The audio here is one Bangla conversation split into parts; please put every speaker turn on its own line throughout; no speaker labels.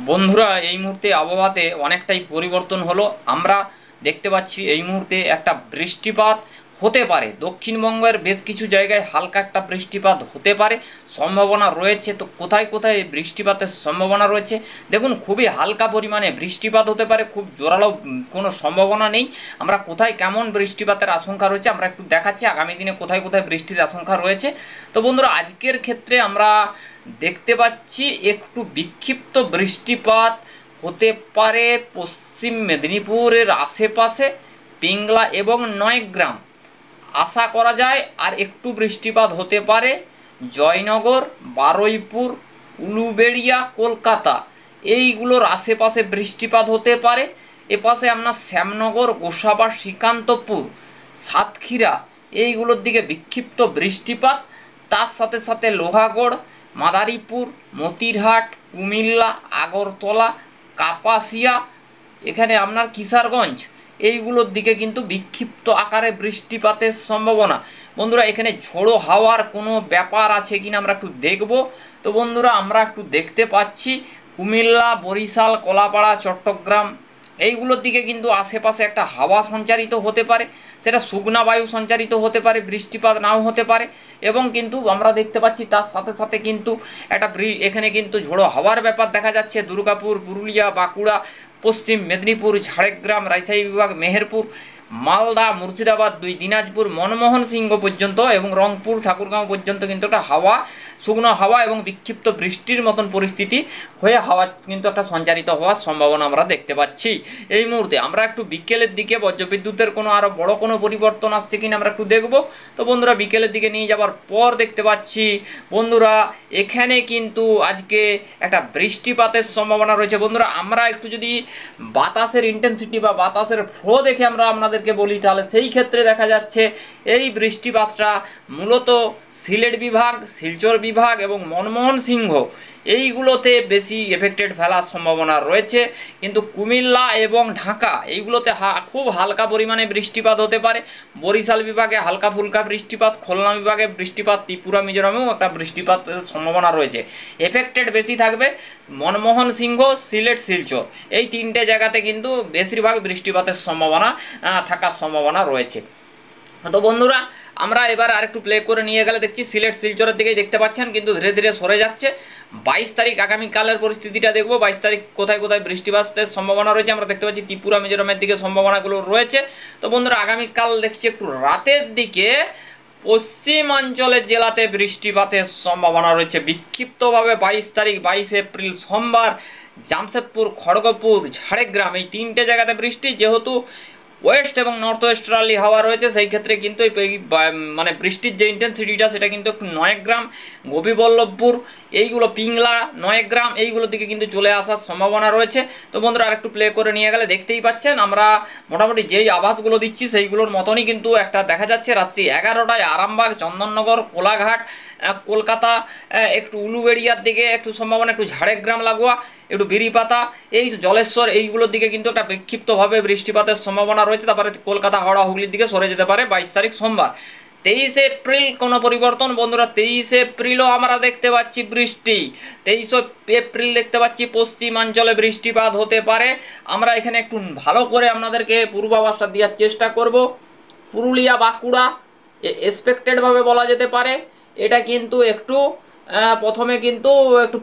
বন্ধুরা, এই মুহূর্তে আবহাওয়াতে অনেকটাই পরিবর্তন হলো। আমরা দেখতে পাচ্ছি এই মুহূর্তে একটা বৃষ্টিপাত হতে পারে, দক্ষিণবঙ্গের বেশ কিছু জায়গায় হালকা একটা বৃষ্টিপাত হতে পারে, সম্ভাবনা রয়েছে। তো কোথায় কোথায় এই বৃষ্টিপাতের সম্ভাবনা রয়েছে দেখুন, খুবই হালকা পরিমাণে বৃষ্টিপাত হতে পারে, খুব জোরালো কোনো সম্ভাবনা নেই। আমরা কোথায় কেমন বৃষ্টিপাতের আশঙ্কা রয়েছে আমরা একটু দেখাচ্ছি, আগামী দিনে কোথায় কোথায় বৃষ্টির আশঙ্কা রয়েছে। তো বন্ধুরা, আজকের ক্ষেত্রে আমরা দেখতে পাচ্ছি একটু বিক্ষিপ্ত বৃষ্টিপাত হতে পারে পশ্চিম মেদিনীপুরের আশেপাশে, পিংলা এবং নয়গ্রাম আশা করা যায়। আর একটু বৃষ্টিপাত হতে পারে জয়নগর, বারুইপুর, উলুবেড়িয়া, কলকাতা এইগুলোর আশেপাশে বৃষ্টিপাত হতে পারে। এপাশে আপনার শ্যামনগর, গোসাবা, শ্রীকান্তপুর, সাতক্ষীরা এইগুলোর দিকে বিক্ষিপ্ত বৃষ্টিপাত। তার সাথে সাথে লোহাগড়, মাদারীপুর, মতিরহাট, কুমিল্লা, আগরতলা, কাপাসিয়া, এখানে আপনার কিশোরগঞ্জ এইগুলোর দিকে কিন্তু বিক্ষিপ্ত আকারে বৃষ্টিপাতের সম্ভাবনা। বন্ধুরা, এখানে ঝোড়ো হাওয়ার কোনো ব্যাপার আছে কিনা আমরা একটু দেখব। তো বন্ধুরা, আমরা একটু দেখতে পাচ্ছি কুমিল্লা, বরিশাল, কলাপাড়া, চট্টগ্রাম এইগুলোর দিকে কিন্তু আশেপাশে একটা হাওয়া সঞ্চারিত হতে পারে, সেটা শুকনা বায়ু সঞ্চারিত হতে পারে, বৃষ্টিপাত নাও হতে পারে। এবং কিন্তু আমরা দেখতে পাচ্ছি তার সাথে সাথে কিন্তু একটা এখানে কিন্তু ঝোড়ো হাওয়ার ব্যাপার দেখা যাচ্ছে। দুর্গাপুর, পুরুলিয়া, বাঁকুড়া, পশ্চিম মেদিনীপুর, ঝাড়গ্রাম, রাজশাহী বিভাগ, মেহেরপুর, মালদা, মুর্শিদাবাদ, দিনাজপুর, মনমোহন সিংহ পর্যন্ত এবং রংপুর, ঠাকুরগাঁও পর্যন্ত কিন্তু একটা হাওয়া, শুকনো হাওয়া এবং বিক্ষিপ্ত বৃষ্টির মতন পরিস্থিতি হয়ে হাওয়া কিন্তু একটা সঞ্চারিত হওয়ার সম্ভাবনা আমরা দেখতে পাচ্ছি এই মুহূর্তে। আমরা একটু বিকেলের দিকে বজ্রবিদ্যুতের কোনো আরও বড় কোনো পরিবর্তন আসছে কিনা আমরা একটু দেখব। তো বন্ধুরা, বিকেলের দিকে নিয়ে যাওয়ার পর দেখতে পাচ্ছি বন্ধুরা এখানে কিন্তু আজকে একটা বৃষ্টিপাতের সম্ভাবনা রয়েছে। বন্ধুরা, আমরা একটু যদি বাতাসের ইন্টেন্সিটি বা বাতাসের ফ্লো দেখে আমরা আপনাদেরকে বলি, তাহলে সেই ক্ষেত্রে দেখা যাচ্ছে এই বৃষ্টিপাতটা মূলত সিলেট বিভাগ, শিলচর বিভাগ এবং মনমোহন সিংহ এইগুলোতে বেশি এফেক্টেড ফেলার সম্ভাবনা রয়েছে। কিন্তু কুমিল্লা এবং ঢাকা এইগুলোতে খুব হালকা পরিমাণে বৃষ্টিপাত হতে পারে। বরিশাল বিভাগে হালকা ফুলকা বৃষ্টিপাত, খুলনা বিভাগে বৃষ্টিপাত, ত্রিপুরা মিজোরামেও একটা বৃষ্টিপাতের সম্ভাবনা রয়েছে। এফেক্টেড বেশি থাকবে মনমোহন সিংহ, সিলেট, শিলচর এই তিনটে জায়গাতে কিন্তু বেশিরভাগ বৃষ্টিপাতের সম্ভাবনা থাকার সম্ভাবনা রয়েছে। তো বন্ধুরা, আমরা এবার আরেকটু প্লে করে নিয়ে গেলে দেখছি সিলেট, শিলচরের দিকেই দেখতে পাচ্ছেন কিন্তু ধীরে ধীরে সরে যাচ্ছে। 22 তারিখ আগামীকালের পরিস্থিতিটা দেখবো। 22 তারিখ কোথায় কোথায় বৃষ্টিপাতের সম্ভাবনা রয়েছে আমরা দেখতে পাচ্ছি ত্রিপুরা মিজোরামের দিকে সম্ভাবনাগুলো রয়েছে। তো বন্ধুরা, আগামীকাল দেখছি একটু রাতের দিকে পশ্চিমাঞ্চলের জেলাতে বৃষ্টিপাতের সম্ভাবনা রয়েছে বিক্ষিপ্তভাবে। 22 তারিখ 22 এপ্রিল সোমবার জামশেদপুর, খড়গপুর, ঝাড়গ্রাম এই তিনটে জায়গাতে বৃষ্টি। যেহেতু ওয়েস্ট এবং নর্থ ওয়েস্টার্লি হাওয়া রয়েছে, সেই ক্ষেত্রে কিন্তু মানে বৃষ্টির যে ইন্টেন্সিটিটা সেটা কিন্তু একটু নয়গ্রাম, গোপীবল্লভপুর এইগুলো, পিংলা, নয়গ্রাম এইগুলোর দিকে কিন্তু চলে আসার সম্ভাবনা রয়েছে। তো বন্ধুরা, আরেকটু প্লে করে নিয়ে গেলে দেখতেই পাচ্ছেন আমরা মোটামুটি যেই আভাসগুলো দিচ্ছি সেইগুলোর মতনই কিন্তু একটা দেখা যাচ্ছে। রাত্রি 11টায় আরামবাগ, চন্দননগর, কোলাঘাট, কলকাতা, একটু উলুবেড়িয়ার দিকে একটু সম্ভাবনা, একটু ঝাড়গ্রাম লাগোয়া, একটু বিরিপাতা, এই জলেশ্বর এইগুলোর দিকে কিন্তু একটা বিক্ষিপ্তভাবে বৃষ্টিপাতের সম্ভাবনা রয়েছে। তারপরে কলকাতা, হাওড়া, হুগলির দিকে সরে যেতে পারে 22 তারিখ সোমবার। 23 এপ্রিল কোনো পরিবর্তন বন্ধুরা, 23 এপ্রিলও আমরা দেখতে পাচ্ছি বৃষ্টি। 23 এপ্রিল দেখতে পাচ্ছি পশ্চিমাঞ্চলে বৃষ্টিপাত হতে পারে। আমরা এখানে একটু ভালো করে আপনাদেরকে পূর্বাভাসটা দেওয়ার চেষ্টা করব। পুরুলিয়া, বাঁকুড়া এক্সপেক্টেডভাবে বলা যেতে পারে। এটা কিন্তু একটু প্রথমে কিন্তু একটু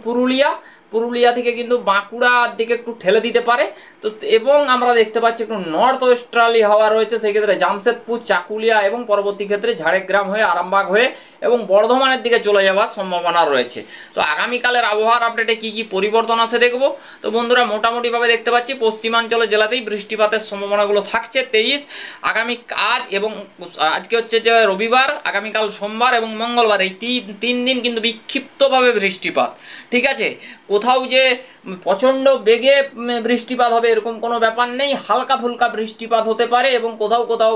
পুরুলিয়া থেকে কিন্তু বাঁকুড়ার দিকে একটু ঠেলে দিতে পারে। তো এবং আমরা দেখতে পাচ্ছি একটু নর্থ ওয়েস্টার্লি হাওয়া রয়েছে, সেই ক্ষেত্রে জামশেদপুর, চাকুলিয়া এবং পরবর্তী ক্ষেত্রে ঝাড়গ্রাম হয়ে আরামবাগ হয়ে এবং বর্ধমানের দিকে চলে যাওয়ার সম্ভাবনা রয়েছে। তো আগামীকালের আবহাওয়ার আপডেটে কী কী পরিবর্তন আসে দেখব। তো বন্ধুরা, মোটামুটিভাবে দেখতে পাচ্ছি পশ্চিমাঞ্চলের জেলাতেই বৃষ্টিপাতের সম্ভাবনাগুলো থাকছে 23 আগামী আজ এবং আজকে হচ্ছে যে রবিবার, আগামীকাল সোমবার এবং মঙ্গলবার এই তিন দিন কিন্তু বিক্ষিপ্তভাবে বৃষ্টিপাত। ঠিক আছে, কোথাও যে প্রচণ্ড বেগে বৃষ্টিপাত হবে এরকম কোনো ব্যাপার নেই, হালকা ফুলকা বৃষ্টিপাত হতে পারে এবং কোথাও কোথাও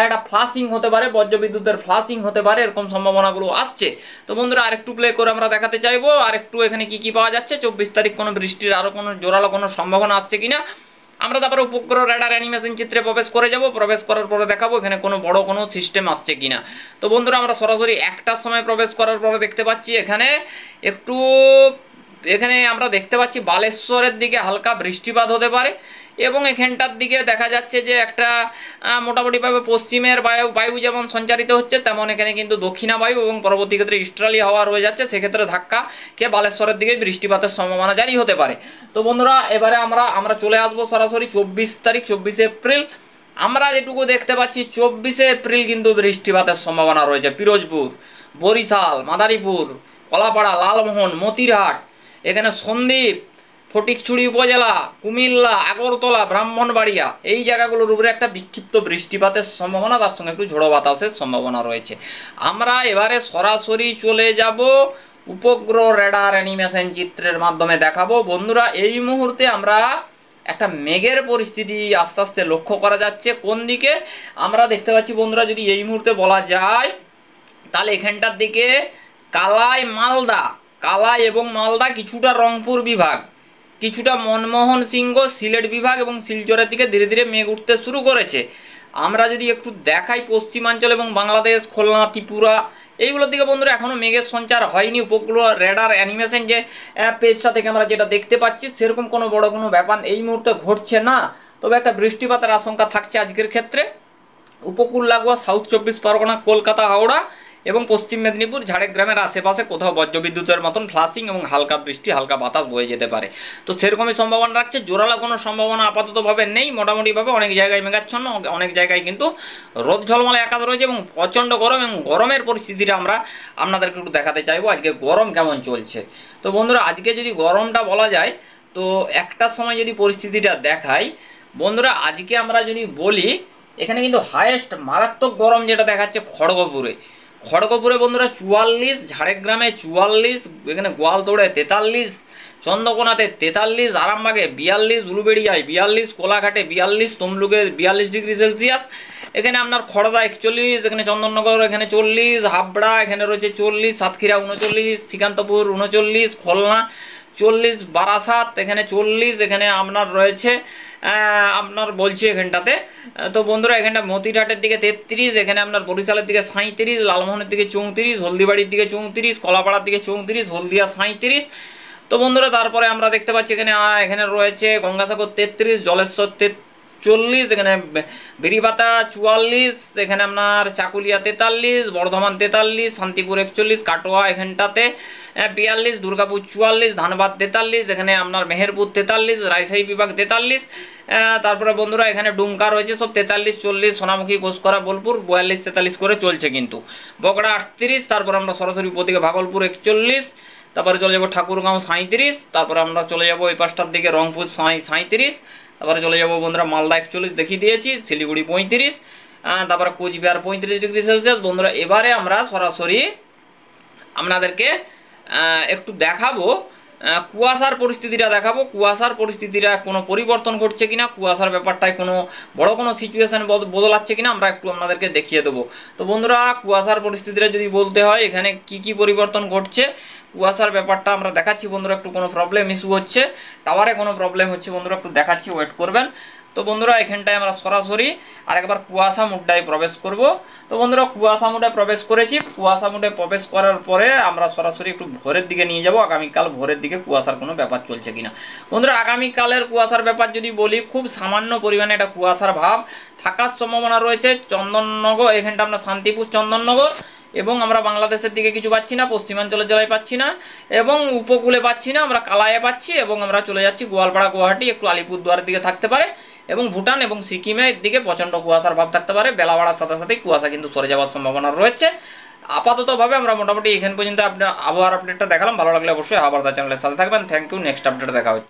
একটা ফ্লাশিং হতে পারে, বজ্রবিদ্যুতের ফ্লাশিং হতে পারে, এরকম সম্ভাবনাগুলো আসছে। তো বন্ধুরা, আরেকটু প্লে করে আমরা দেখাতে চাইবো আরেকটু এখানে কি কি পাওয়া যাচ্ছে। 24 তারিখ কোনো বৃষ্টির আরও কোনো জোরালো কোনো সম্ভাবনা আসছে কিনা আমরা তারপরে উপগ্রহ রেডার অ্যানিমেশন চিত্রে প্রবেশ করে যাব। প্রবেশ করার পরে দেখাবো এখানে কোনো বড় কোনো সিস্টেম আসছে কিনা। তো বন্ধুরা, আমরা সরাসরি 1টার সময় প্রবেশ করার পরে দেখতে পাচ্ছি এখানে একটু এখানে আমরা দেখতে পাচ্ছি বালেশ্বরের দিকে হালকা বৃষ্টিপাত হতে পারে, এবং এখানটার দিকে দেখা যাচ্ছে যে একটা মোটামুটিভাবে পশ্চিমের বায়ু যেমন সঞ্চারিত হচ্ছে, তেমন এখানে কিন্তু দক্ষিণা বায়ু এবং পরবর্তী ক্ষেত্রে ইস্টার্লি হাওয়া রয়ে যাচ্ছে। সেক্ষেত্রে ধাক্কা খেয়ে বালেশ্বরের দিকে বৃষ্টিপাতের সম্ভাবনা জারি হতে পারে। তো বন্ধুরা এবারে আমরা চলে আসবো সরাসরি 24 তারিখ 24 এপ্রিল। আমরা যেটুকু দেখতে পাচ্ছি 24 এপ্রিল কিন্তু বৃষ্টিপাতের সম্ভাবনা রয়েছে পিরোজপুর, বরিশাল, মাদারীপুর, কলাপাড়া, লালমোহন, মতিরহাট, এখানে সন্দ্বীপ, ফটিকছড়ি উপজেলা, কুমিল্লা, আগরতলা, ব্রাহ্মণবাড়িয়া, এই জায়গাগুলোর উপরে একটা বিক্ষিপ্ত বৃষ্টিপাতের সম্ভাবনা, তার সঙ্গে একটু ঝোড়ো বাতাসের সম্ভাবনা রয়েছে। আমরা এবারে সরাসরি চলে যাব উপগ্রহ রেডার অ্যানিমেশন চিত্রের মাধ্যমে দেখাবো। বন্ধুরা এই মুহূর্তে আমরা একটা মেঘের পরিস্থিতি আস্তে আস্তে লক্ষ্য করা যাচ্ছে। কোন দিকে আমরা দেখতে পাচ্ছি বন্ধুরা, যদি এই মুহূর্তে বলা যায় তাহলে এখানটার দিকে কালাই এবং মালদা, কিছুটা রংপুর বিভাগ, কিছুটা মনমোহন সিংহ, সিলেট বিভাগ এবং শিলচরের দিকে ধীরে ধীরে মেঘ উঠতে শুরু করেছে। আমরা যদি একটু দেখাই পশ্চিমাঞ্চল এবং বাংলাদেশ, খুলনা, ত্রিপুরা, এইগুলোর দিকে বন্ধুরা এখনও মেঘের সঞ্চার হয়নি। উপগ্রহ রেডার অ্যানিমেশন যে পেজটা থেকে আমরা যেটা দেখতে পাচ্ছি, সেরকম কোনো বড় কোনো ব্যাপার এই মুহূর্তে ঘটছে না। তবে একটা বৃষ্টিপাতের আশঙ্কা থাকছে আজকের ক্ষেত্রে। উপকূল লাগোয়া সাউথ 24 পরগনা, কলকাতা, হাওড়া এবং পশ্চিম মেদিনীপুর, ঝাড়গ্রামের আশেপাশে কোথাও বজ্রবিদ্যুতের মতন ফ্লাশিং এবং হালকা বৃষ্টি, হালকা বাতাস বয়ে যেতে পারে। তো সেরকমই সম্ভাবনা রাখছে। জোরালো কোনো সম্ভাবনা আপাততভাবে নেই। মোটামুটিভাবে অনেক জায়গায় মেঘাচ্ছন্ন, অনেক জায়গায় কিন্তু রোদ ঝলমলে আকাশ রয়েছে এবং প্রচণ্ড গরম, এবং গরমের পরিস্থিতিটা আমরা আপনাদেরকে একটু দেখাতে চাইবো আজকে গরম কেমন চলছে। তো বন্ধুরা আজকে যদি গরমটা বলা যায়, তো একটার সময় যদি পরিস্থিতিটা দেখাই বন্ধুরা, আজকে আমরা যদি বলি এখানে কিন্তু হায়েস্ট মারাত্মক গরম যেটা দেখাচ্ছে খড়গপুরে বন্ধুরা 44, ঝাড়গ্রামে 44, এখানে গোয়ালতোড়ে 43, চন্দ্রকোনাতে 43, আরামবাগে 42, উলুবেড়িয়ায় 42, কোলাঘাটে 42, তমলুকে 42 ডিগ্রি সেলসিয়াস, এখানে আপনার খড়দা 41, এখানে চন্দননগর এখানে 40, হাবড়া এখানে রয়েছে 40, সাতক্ষীরা 39, শ্রীকান্তপুর 39, খুলনা 40, বারাসাত এখানে 40, এখানে আপনার রয়েছে আপনার বলছি এখানটাতে। তো বন্ধুরা এখানটা মতিরহাটের দিকে 33, এখানে আপনার বরিশালের দিকে 37, লালমোহনের দিকে 34, হলদিবাড়ির দিকে 34, কলাপাড়ার দিকে 34, হলদিয়া 37। তো বন্ধুরা তারপরে আমরা দেখতে পাচ্ছি এখানে রয়েছে গঙ্গাসাগর 33, জলেশ্বর 40, এখানে বেরিবাতা 44, এখানে আপনার চাকুলিয়া 43, বর্ধমান 43, শান্তিপুর 41, কাটোয়া এখানটাতে 42, দুর্গাপুর 44, ধানবাদ 43, এখানে আপনার মেহেরপুর 43, রাজশাহী বিভাগ 43, তারপরে বন্ধুরা এখানে ডুমকা রয়েছে সব 43, 40, সোনামুখী, ঘোষকরা, বোলপুর 42, 43 করে চলছে কিন্তু। বগড়া 38, তারপর আমরা সরাসরি উপদিকে ভাগলপুর 41, তারপরে চলে যাবো ঠাকুরগাঁও 37, তারপরে আমরা চলে যাবো এই পাশটার দিকে রংপুর 37, তারপরে চলে যাবো বন্ধুরা মালদা 41 দেখিয়ে দিয়েছি, শিলিগুড়ি 35, তারপরে কোচবিহার 35 ডিগ্রি সেলসিয়াস। বন্ধুরা এবারে আমরা সরাসরি আপনাদেরকে একটু দেখাবো কুয়াশার পরিস্থিতিটা দেখাবো। কুয়াশার পরিস্থিতিটা কোনো পরিবর্তন ঘটছে কিনা, কুয়াশার ব্যাপারটায় কোনো বড় কোনো সিচুয়েশান বদলাচ্ছে কিনা আমরা একটু আপনাদেরকে দেখিয়ে দেবো। তো বন্ধুরা কুয়াশার পরিস্থিতিটা যদি বলতে হয় এখানে কি পরিবর্তন ঘটছে, কুয়াশার ব্যাপারটা আমরা দেখাচ্ছি বন্ধুরা। একটু কোনো প্রবলেম ইস্যু হচ্ছে, টাওয়ারে কোনো প্রবলেম হচ্ছে বন্ধুরা, একটু দেখাচ্ছি, ওয়েট করবেন। তো বন্ধুরা এখানটায় আমরা সরাসরি আরেকবার কুয়াশা মুডটায় প্রবেশ করব। তো বন্ধুরা কুয়াশা মুডে প্রবেশ করেছি। কুয়াশা মুডে প্রবেশ করার পরে আমরা সরাসরি একটু ভোরের দিকে নিয়ে যাব, আগামীকাল ভোরের দিকে কুয়াশার কোনো ব্যাপার চলছে কিনা। বন্ধুরা আগামীকালের কুয়াশার ব্যাপার যদি বলি, খুব সামান্য পরিমাণে একটা কুয়াশার ভাব থাকার সম্ভাবনা রয়েছে। চন্দননগর এখানটা আমরা শান্তিপুর, চন্দননগর, এবং আমরা বাংলাদেশের দিকে কিছু পাচ্ছি না, পশ্চিমাঞ্চলের জেলায় পাচ্ছি না, এবং উপকূলে পাচ্ছি না, আমরা কালায়ে পাচ্ছি, এবং আমরা চলে যাচ্ছি গোয়ালপাড়া, গুয়াহাটি, একটু আলিপুরদুয়ারের দিকে থাকতে পারে, এবং ভুটান এবং সিকিমের দিকে প্রচণ্ড কুয়াশার ভাব থাকতে পারে। বেলা বাড়ার সাথে সাথে কুয়াশা কিন্তু সরে যাওয়ার সম্ভাবনা রয়েছে। আপাততভাবে আমরা মোটামুটি এখান পর্যন্ত আপনার আবহাওয়ার আপডেটটা দেখালাম। ভালো লাগলে অবশ্যই আবার চ্যানেলের সাথে থাকবেন। থ্যাংক ইউ, নেক্সট আপডেট দেখা হচ্ছে।